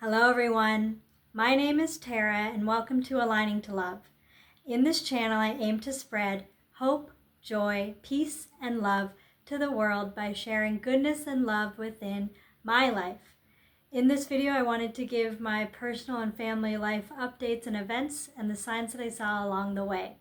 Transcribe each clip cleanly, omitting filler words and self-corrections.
Hello everyone, my name is Tara and welcome to Aligning to Love. In this channel I aim to spread hope, joy, peace, and love to the world by sharing goodness and love within my life. In this video I wanted to give my personal and family life updates and events and the signs that I saw along the way.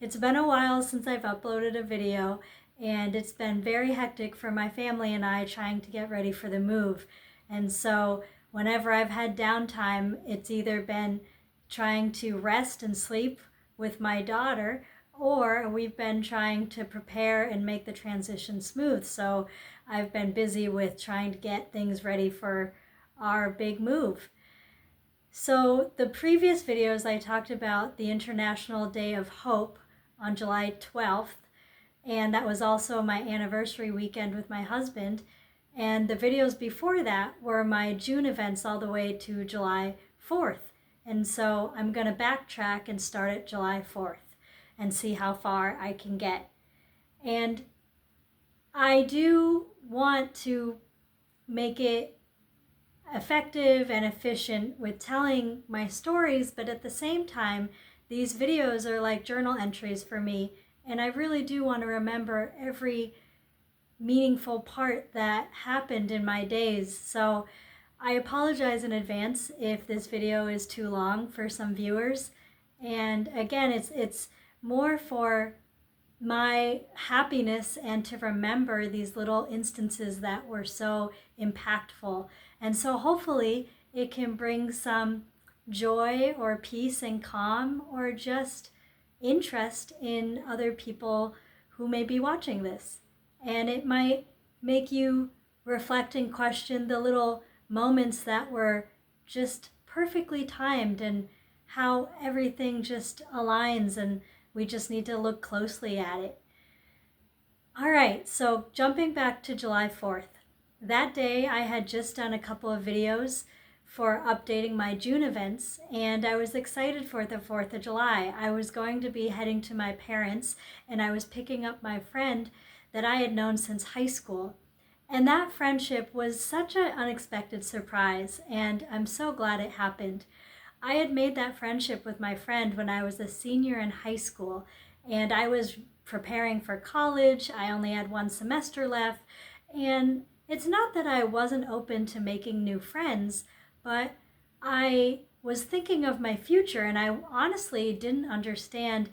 It's been a while since I've uploaded a video and it's been very hectic for my family and I trying to get ready for the move. And so whenever I've had downtime, it's either been trying to rest and sleep with my daughter, or we've been trying to prepare and make the transition smooth. So I've been busy with trying to get things ready for our big move. So the previous videos I talked about the International Day of Hope on July 12th, and that was also my anniversary weekend with my husband. And the videos before that were my June events all the way to July 4th. And so I'm going to backtrack and start at July 4th and see how far I can get. And I do want to make it effective and efficient with telling my stories, but at the same time, these videos are like journal entries for me. And I really do want to remember every meaningful part that happened in my days. So I apologize in advance if this video is too long for some viewers. And again, it's more for my happiness and to remember these little instances that were so impactful. And so hopefully it can bring some joy or peace and calm or just interest in other people who may be watching this. And it might make you reflect and question the little moments that were just perfectly timed and how everything just aligns and we just need to look closely at it. All right, so jumping back to July 4th. That day I had just done a couple of videos for updating my June events, and I was excited for the 4th of July. I was going to be heading to my parents, and I was picking up my friend that I had known since high school. And that friendship was such an unexpected surprise, and I'm so glad it happened. I had made that friendship with my friend when I was a senior in high school, and I was preparing for college. I only had one semester left, and it's not that I wasn't open to making new friends, but I was thinking of my future, and I honestly didn't understand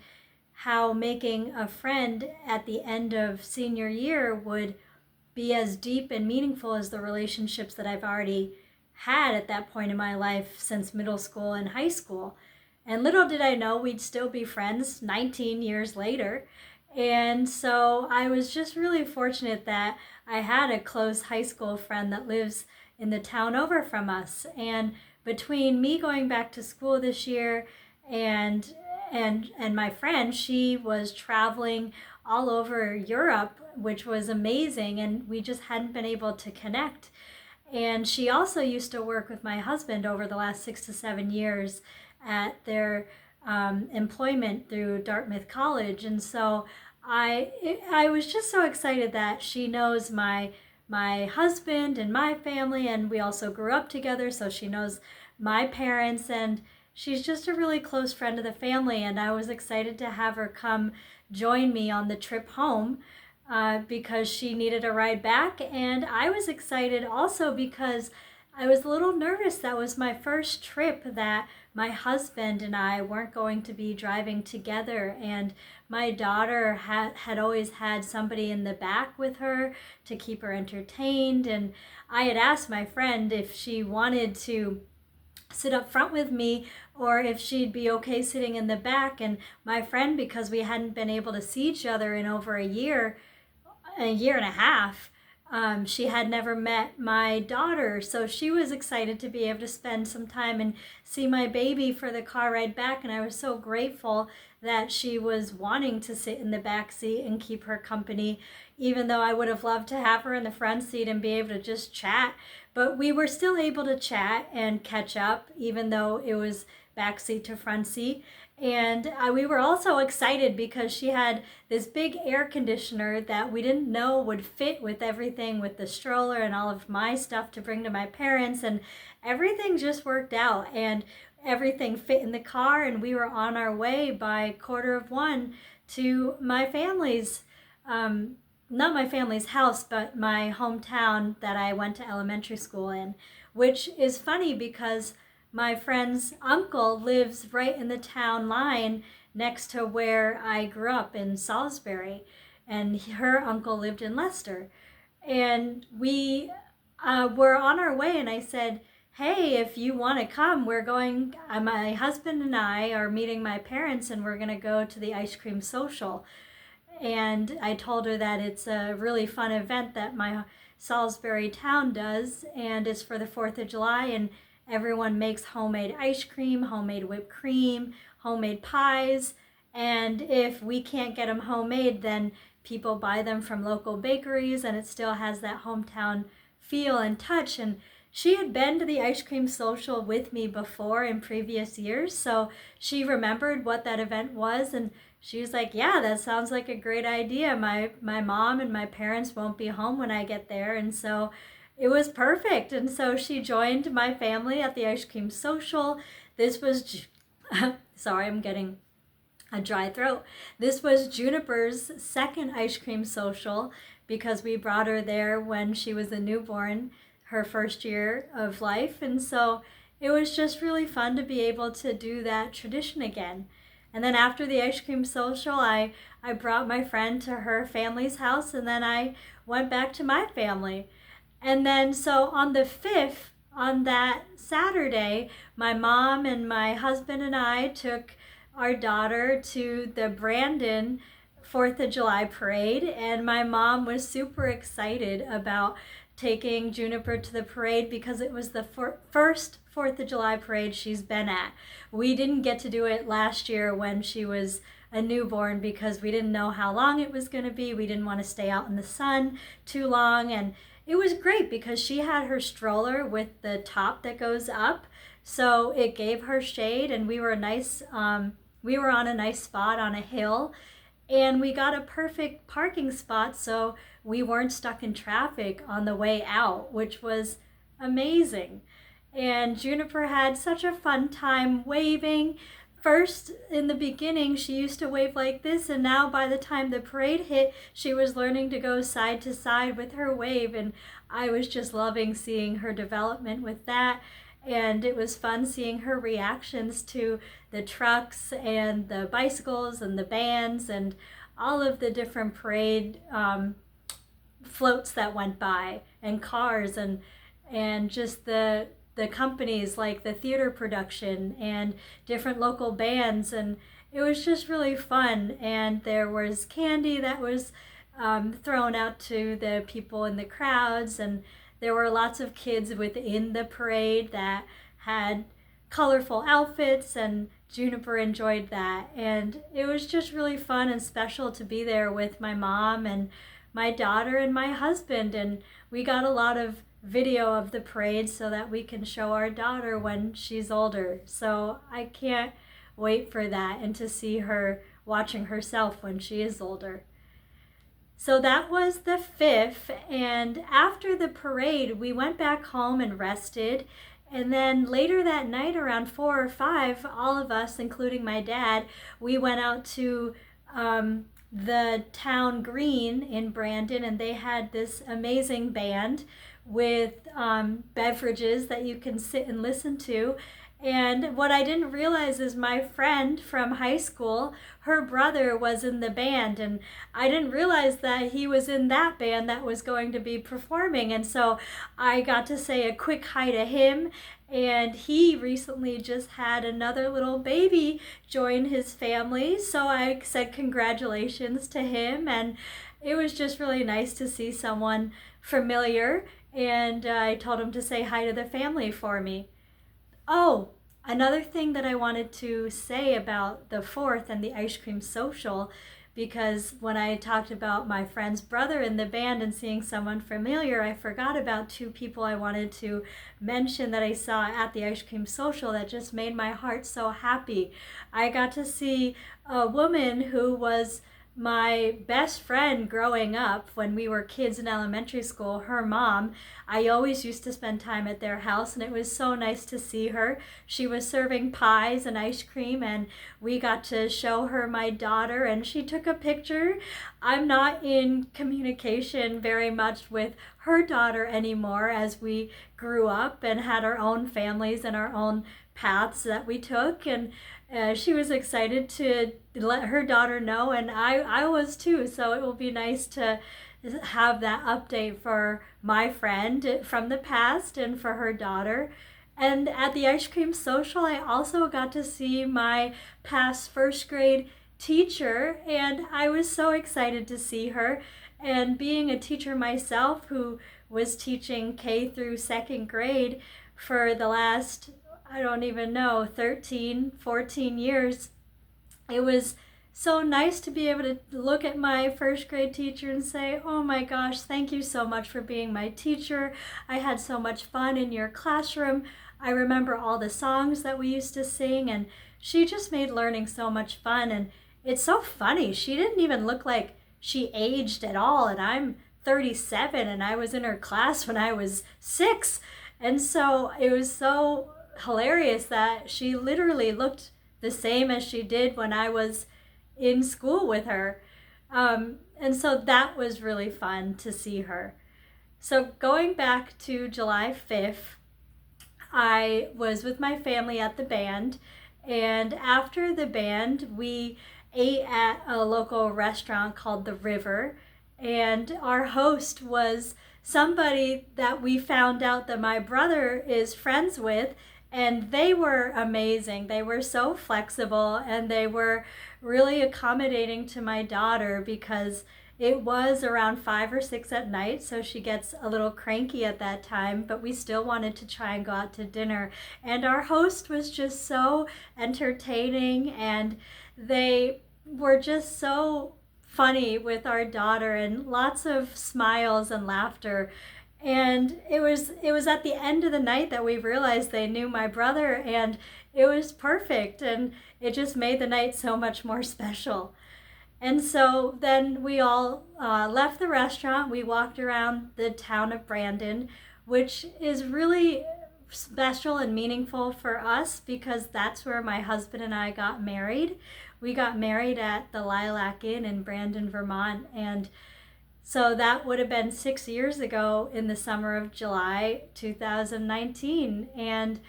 how making a friend at the end of senior year would be as deep and meaningful as the relationships that I've already had at that point in my life since middle school and high school. And little did I know we'd still be friends 19 years later. And so I was just really fortunate that I had a close high school friend that lives in the town over from us. And between me going back to school this year and my friend, she was traveling all over Europe, which was amazing, and we just hadn't been able to connect. And she also used to work with my husband over the last 6 to 7 years at their employment through Dartmouth College. And so I was just so excited that she knows my husband and my family, and we also grew up together, so she knows my parents, and she's just a really close friend of the family. And I was excited to have her come join me on the trip home because she needed a ride back. And I was excited also because I was a little nervous. That was my first trip that my husband and I weren't going to be driving together. And my daughter had always had somebody in the back with her to keep her entertained. And I had asked my friend if she wanted to sit up front with me or if she'd be okay sitting in the back. And my friend, because we hadn't been able to see each other in over a year and a half, she had never met my daughter, so she was excited to be able to spend some time and see my baby for the car ride back. And I was so grateful that she was wanting to sit in the back seat and keep her company, even though I would have loved to have her in the front seat and be able to just chat. but we were still able to chat and catch up, even though it was back seat to front seat. And we were also excited because she had this big air conditioner that we didn't know would fit with everything, with the stroller and all of my stuff to bring to my parents. And everything just worked out, and everything fit in the car. And we were on our way by 1:15 to my family's, not my family's house, but my hometown that I went to elementary school in, which is funny because my friend's uncle lives right in the town line next to where I grew up in Salisbury, and her uncle lived in Leicester. And we were on our way, and I said, hey, if you want to come, we're going, my husband and I are meeting my parents, and we're going to go to the ice cream social. And I told her that it's a really fun event that my Salisbury town does, and it's for the 4th of July, and everyone makes homemade ice cream, homemade whipped cream, homemade pies, and if we can't get them homemade, then people buy them from local bakeries, and it still has that hometown feel and touch. And she had been to the ice cream social with me before in previous years, so she remembered what that event was, and she was like, yeah, that sounds like a great idea. My mom and my parents won't be home when I get there, and so it was perfect. And so she joined my family at the ice cream social. This was, sorry, I'm getting a dry throat. This was Juniper's second ice cream social because we brought her there when she was a newborn, her first year of life. And so it was just really fun to be able to do that tradition again. And then after the ice cream social, I brought my friend to her family's house, and then I went back to my family. And then so on the 5th, on that Saturday, my mom and my husband and I took our daughter to the Brandon 4th of July parade, and my mom was super excited about taking Juniper to the parade because it was the first 4th of July parade she's been at. We didn't get to do it last year when she was a newborn because we didn't know how long it was going to be. We didn't want to stay out in the sun too long, and it was great because she had her stroller with the top that goes up, so it gave her shade, and we were we were on a nice spot on a hill, and we got a perfect parking spot, so we weren't stuck in traffic on the way out, which was amazing. And Juniper had such a fun time waving. First, in the beginning, she used to wave like this, and now by the time the parade hit, she was learning to go side to side with her wave, and I was just loving seeing her development with that. And it was fun seeing her reactions to the trucks and the bicycles and the bands and all of the different parade floats that went by, and cars, and just the companies like the theater production and different local bands, and it was just really fun. And there was candy that was thrown out to the people in the crowds, and there were lots of kids within the parade that had colorful outfits, and Juniper enjoyed that. And it was just really fun and special to be there with my mom and my daughter and my husband, and we got a lot of video of the parade so that we can show our daughter when she's older. So I can't wait for that and to see her watching herself when she is older. So that was the 5th, and after the parade we went back home and rested, and then later that night around 4 or 5, all of us, including my dad, we went out to the town green in Brandon, and they had this amazing band with beverages that you can sit and listen to. And what I didn't realize is my friend from high school, her brother was in the band, and I didn't realize that he was in that band that was going to be performing. And so I got to say a quick hi to him, and he recently just had another little baby join his family, so I said congratulations to him, and it was just really nice to see someone familiar, and I told him to say hi to the family for me. Oh, another thing that I wanted to say about the 4th and the ice cream social because when I talked about my friend's brother in the band and seeing someone familiar, I forgot about two people I wanted to mention that I saw at the ice cream social that just made my heart so happy. I got to see a woman who was my best friend growing up when we were kids in elementary school. Her mom, I always used to spend time at their house, and it was so nice to see her. She was serving pies and ice cream, and we got to show her my daughter, and she took a picture. I'm not in communication very much with her daughter anymore, as we grew up and had our own families and our own paths that we took, and she was excited to let her daughter know, and I was too. So it will be nice to have that update for my friend from the past and for her daughter. And at the ice cream social, I also got to see my past first grade teacher, and I was so excited to see her. And being a teacher myself who was teaching K through second grade for the last, I don't even know, 13, 14 years, it was so nice to be able to look at my first grade teacher and say, oh my gosh, thank you so much for being my teacher. I had so much fun in your classroom. I remember all the songs that we used to sing, and she just made learning so much fun. And it's so funny, she didn't even look like she aged at all, and I'm 37 and I was in her class when I was 6. And so it was so hilarious that she literally looked the same as she did when I was in school with her. And so that was really fun to see her. So going back to July 5th, I was with my family at the band, and after the band, we ate at a local restaurant called The River, and our host was somebody that we found out that my brother is friends with, and they were amazing. They were so flexible, and they were really accommodating to my daughter because it was around 5 or 6 at night, so she gets a little cranky at that time, but we still wanted to try and go out to dinner. And our host was just so entertaining, and they were just so funny with our daughter, and lots of smiles and laughter. And it was at the end of the night that we realized they knew my brother, and it was perfect, and it just made the night so much more special. And so then we all left the restaurant. We walked around the town of Brandon, which is really special and meaningful for us because that's where my husband and I got married. We got married at the Lilac Inn in Brandon, Vermont, and so that would have been 6 years ago in the summer of July 2019. And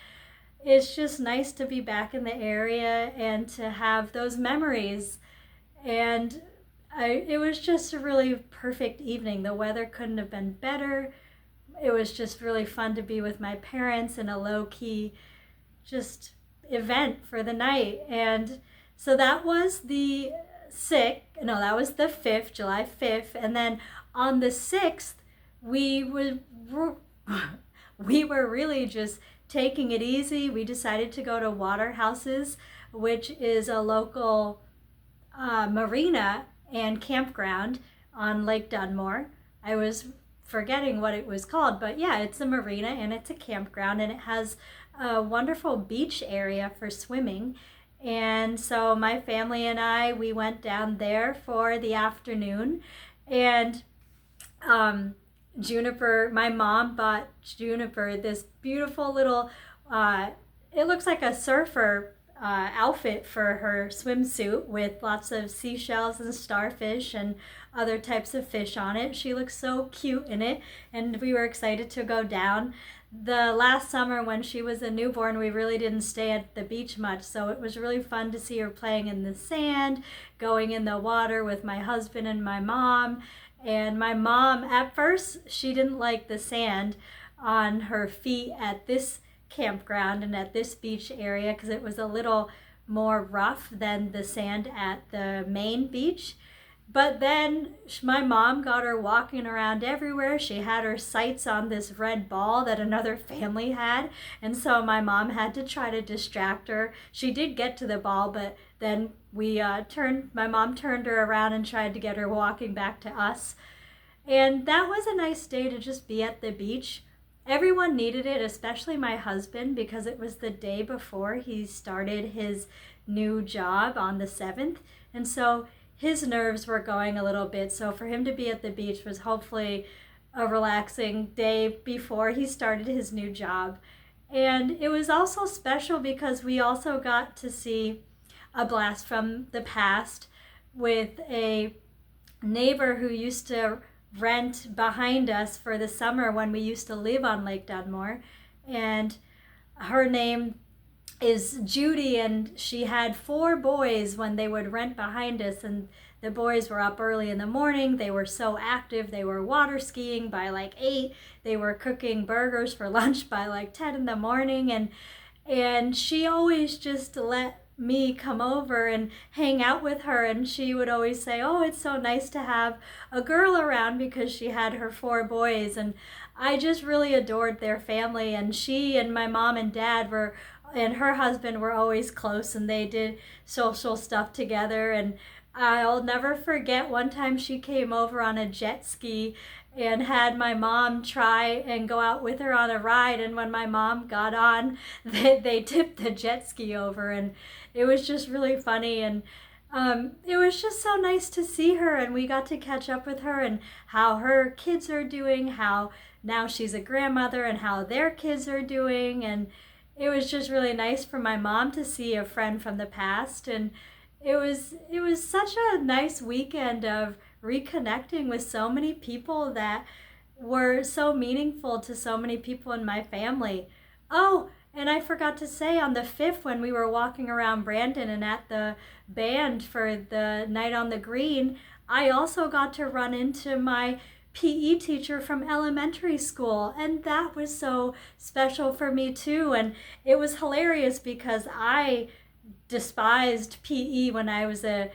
it's just nice to be back in the area and to have those memories. And it was just a really perfect evening. The weather couldn't have been better. It was just really fun to be with my parents in a low-key just event for the night. And so that was the 5th, July 5th. And then on the 6th, we were really just taking it easy. We decided to go to Waterhouses, which is a local marina and campground on Lake Dunmore. I was forgetting what it was called, but yeah, it's a marina and it's a campground, and it has a wonderful beach area for swimming. And so my family and I, we went down there for the afternoon, and Juniper, my mom bought Juniper this beautiful little, it looks like a surfer outfit for her swimsuit with lots of seashells and starfish and other types of fish on it. She looks so cute in it, and we were excited to go down. The last summer when she was a newborn, we really didn't stay at the beach much, so it was really fun to see her playing in the sand, going in the water with my husband and my mom. And my mom, at first, she didn't like the sand on her feet at this campground and at this beach area because it was a little more rough than the sand at the main beach. But then my mom got her walking around everywhere. She had her sights on this red ball that another family had. And so my mom had to try to distract her. She did get to the ball, but then my mom turned her around and tried to get her walking back to us. And that was a nice day to just be at the beach. Everyone needed it, especially my husband, because it was the day before he started his new job on the 7th. And so his nerves were going a little bit. So for him to be at the beach was hopefully a relaxing day before he started his new job. And it was also special because we also got to see a blast from the past with a neighbor who used to rent behind us for the summer when we used to live on Lake Dunmore. And her name is Judy, and she had 4 boys when they would rent behind us. And the boys were up early in the morning. They were so active. They were water skiing by like 8. They were cooking burgers for lunch by like 10 in the morning. And she always just let me come over and hang out with her, and she would always say, oh, it's so nice to have a girl around, because she had her 4 boys. And I just really adored their family, and she and my mom and dad and her husband were always close, and they did social stuff together. And I'll never forget one time she came over on a jet ski and had my mom try and go out with her on a ride. And when my mom got on, they tipped the jet ski over, and it was just really funny. And it was just so nice to see her, and we got to catch up with her and how her kids are doing, how now she's a grandmother, and how their kids are doing. And it was just really nice for my mom to see a friend from the past. And it was such a nice weekend of reconnecting with so many people that were so meaningful to so many people in my family. Oh, and I forgot to say, on the 5th, when we were walking around Brandon and at the band for the night on the green, I also got to run into my PE teacher from elementary school, and that was so special for me too. And it was hilarious because I despised PE when I was a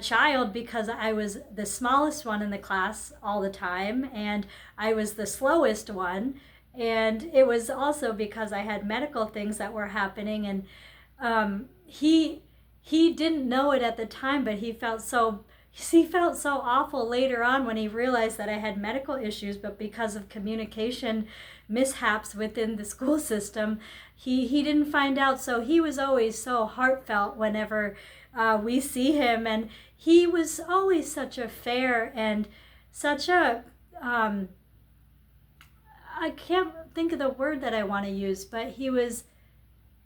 child, because I was the smallest one in the class all the time, and I was the slowest one. And it was also because I had medical things that were happening. And he didn't know it at the time, but he felt so awful later on when he realized that I had medical issues. But because of communication mishaps within the school system, he didn't find out. So he was always so heartfelt whenever we see him. And he was always such a fair and such a I can't think of the word that I want to use, but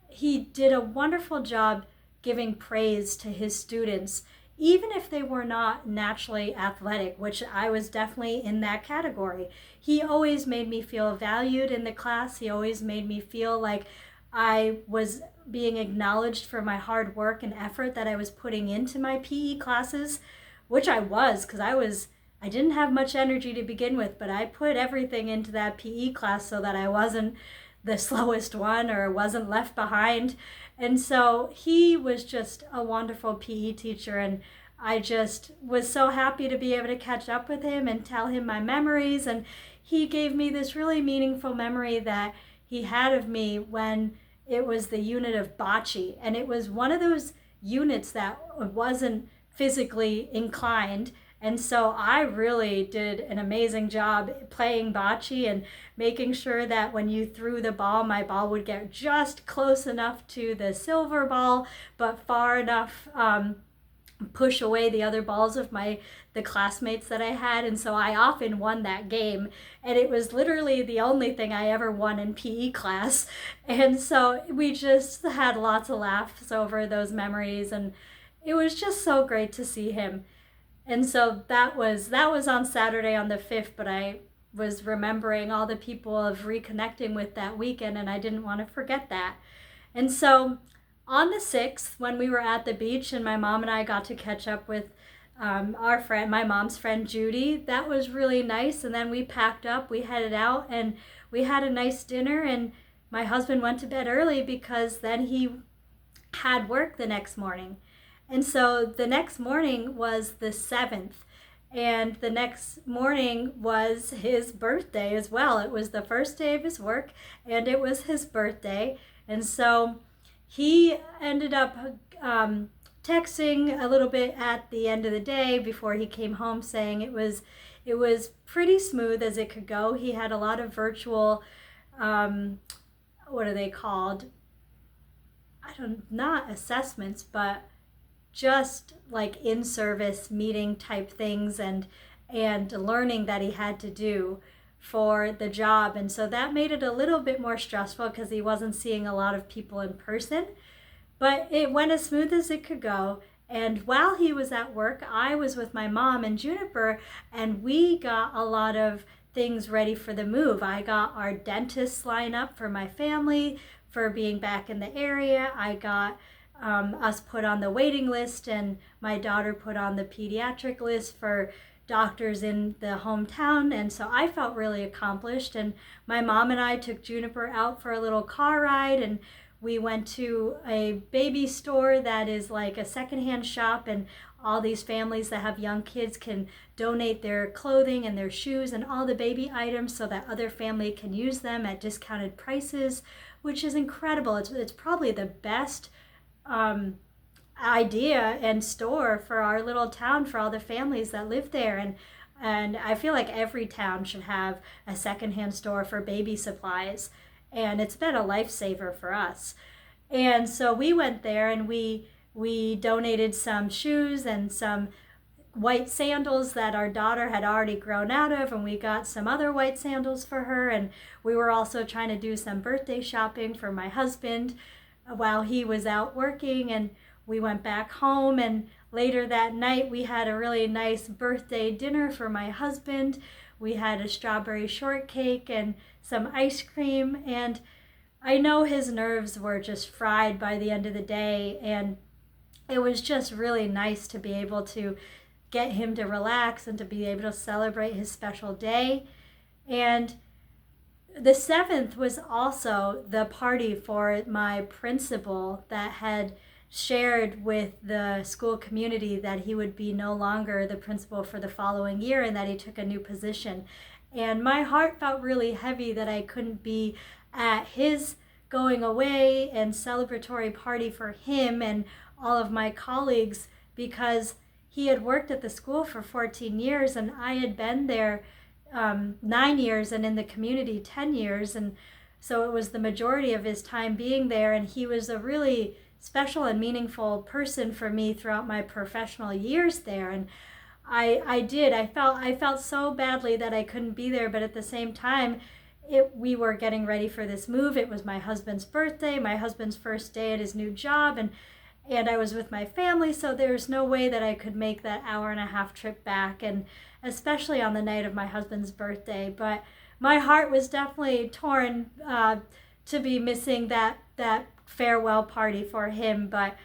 he did a wonderful job giving praise to his students, even if they were not naturally athletic, which I was definitely in that category. He always made me feel valued in the class. He always made me feel like I was being acknowledged for my hard work and effort that I was putting into my PE classes, which I was, because I didn't have much energy to begin with, but I put everything into that PE class so that I wasn't the slowest one or wasn't left behind. And so he was just a wonderful PE teacher, and I just was so happy to be able to catch up with him and tell him my memories. And he gave me this really meaningful memory that he had of me when it was the unit of bocce. And it was one of those units that wasn't physically inclined. And so I really did an amazing job playing bocce and making sure that when you threw the ball, my ball would get just close enough to the silver ball, but far enough push away the other balls of the classmates that I had. And so I often won that game, and it was literally the only thing I ever won in PE class. And so we just had lots of laughs over those memories, and it was just so great to see him. And so that was on Saturday on the 5th, but I was remembering all the people of reconnecting with that weekend, and I didn't want to forget that. And so on the 6th, when we were at the beach and my mom and I got to catch up with my mom's friend Judy, that was really nice. And then we packed up, we headed out, and we had a nice dinner, and my husband went to bed early because then he had work the next morning. And so the next morning was the 7th. And the next morning was his birthday as well. It was the first day of his work, and it was his birthday. And so he ended up texting a little bit at the end of the day before he came home, saying it was pretty smooth as it could go. He had a lot of virtual, what are they called? Not assessments, but just like in-service meeting type things and learning that he had to do for the job. And so that made it a little bit more stressful because he wasn't seeing a lot of people in person. But it went as smooth as it could go. And while he was at work, I was with my mom and Juniper, and we got a lot of things ready for the move. I got our dentists line up for my family for being back in the area. I got us put on the waiting list, and my daughter put on the pediatric list for doctors in the hometown. And so I felt really accomplished. And my mom and I took Juniper out for a little car ride, and we went to a baby store that is like a secondhand shop, and all these families that have young kids can donate their clothing and their shoes and all the baby items so that other family can use them at discounted prices, which is incredible. It's probably the best idea and store for our little town, for all the families that live there. And I feel like every town should have a secondhand store for baby supplies, and it's been a lifesaver for us. And so we went there, and we donated some shoes and some white sandals that our daughter had already grown out of, and we got some other white sandals for her. And we were also trying to do some birthday shopping for my husband while he was out working. And we went back home, and later that night we had a really nice birthday dinner for my husband. We had a strawberry shortcake and some ice cream, and I know his nerves were just fried by the end of the day, and it was just really nice to be able to get him to relax and to be able to celebrate his special day. And the 7th was also the party for my principal that had shared with the school community that he would be no longer the principal for the following year and that he took a new position. And my heart felt really heavy that I couldn't be at his going away and celebratory party for him and all of my colleagues, because he had worked at the school for 14 years and I had been there 9 years and in the community 10 years. And so it was the majority of his time being there, and he was a really special and meaningful person for me throughout my professional years there. And I felt so badly that I couldn't be there, but at the same time, we were getting ready for this move. It was my husband's birthday, my husband's first day at his new job, and I was with my family, so there's no way that I could make that hour-and-a-half trip back, and especially on the night of my husband's birthday. But my heart was definitely torn to be missing that farewell party for him. But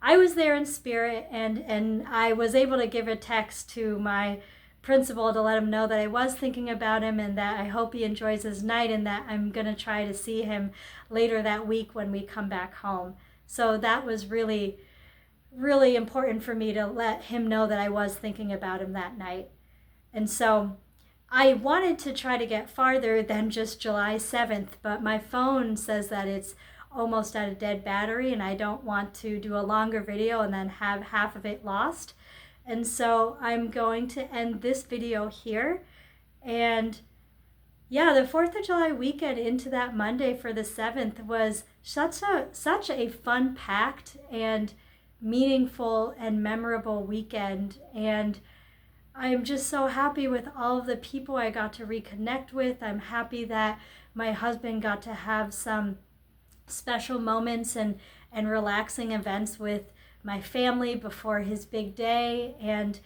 I was there in spirit, and I was able to give a text to my principal to let him know that I was thinking about him and that I hope he enjoys his night, and that I'm going to try to see him later that week when we come back home. So that was really, really important for me to let him know that I was thinking about him that night. And so I wanted to try to get farther than just July 7th, but my phone says that it's almost at a dead battery, and I don't want to do a longer video and then have half of it lost. And so I'm going to end this video here. And yeah, the 4th of July weekend into that Monday for the 7th was such a fun-packed and meaningful and memorable weekend. And I'm just so happy with all of the people I got to reconnect with. I'm happy that my husband got to have some special moments and relaxing events with my family before his big day, and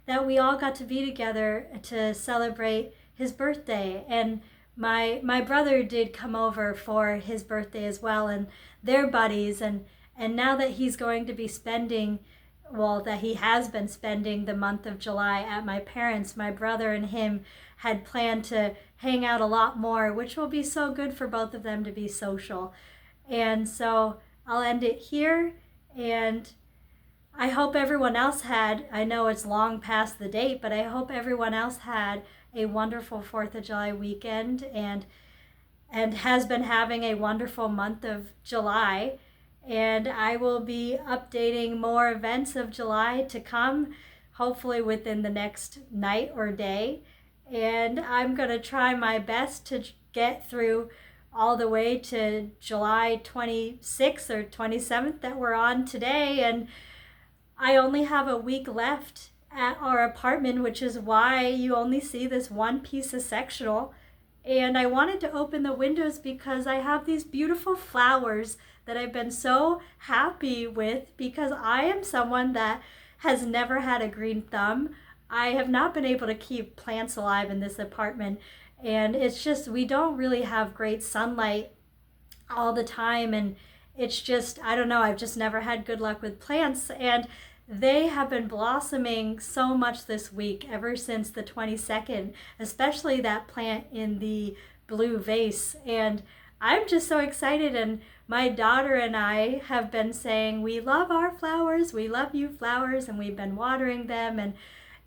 that we all got to be together to celebrate his birthday. And my brother did come over for his birthday as well, and their buddies, and now that he's going to be spending, well, that he has been spending the month of July at my parents', my brother and him had planned to hang out a lot more, which will be so good for both of them to be social. And so I'll end it here, and I hope everyone else had, I know it's long past the date, but I hope everyone else had a wonderful 4th of July weekend and has been having a wonderful month of July. And I will be updating more events of July to come, hopefully within the next night or day. And I'm going to try my best to get through all the way to July 26th or 27th that we're on today. And I only have a week left at our apartment, which is why you only see this one piece of sectional. And I wanted to open the windows because I have these beautiful flowers that I've been so happy with, because I am someone that has never had a green thumb. I have not been able to keep plants alive in this apartment, and it's just, we don't really have great sunlight all the time, and it's just, I don't know, I've just never had good luck with plants. And they have been blossoming so much this week, ever since the 22nd, especially that plant in the blue vase. And I'm just so excited. And my daughter and I have been saying, we love our flowers, we love you flowers, and we've been watering them. And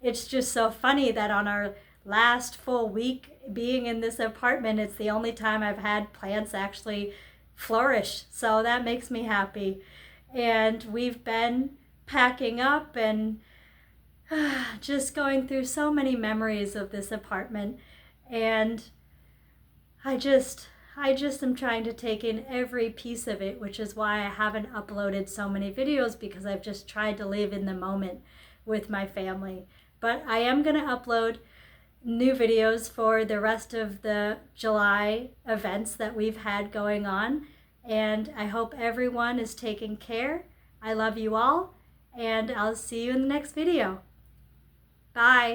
it's just so funny that on our last full week being in this apartment, it's the only time I've had plants actually flourish. So that makes me happy. And we've been packing up and just going through so many memories of this apartment. And I just am trying to take in every piece of it, which is why I haven't uploaded so many videos, because I've just tried to live in the moment with my family. But I am going to upload new videos for the rest of the July events that we've had going on. And I hope everyone is taking care. I love you all, and I'll see you in the next video. Bye.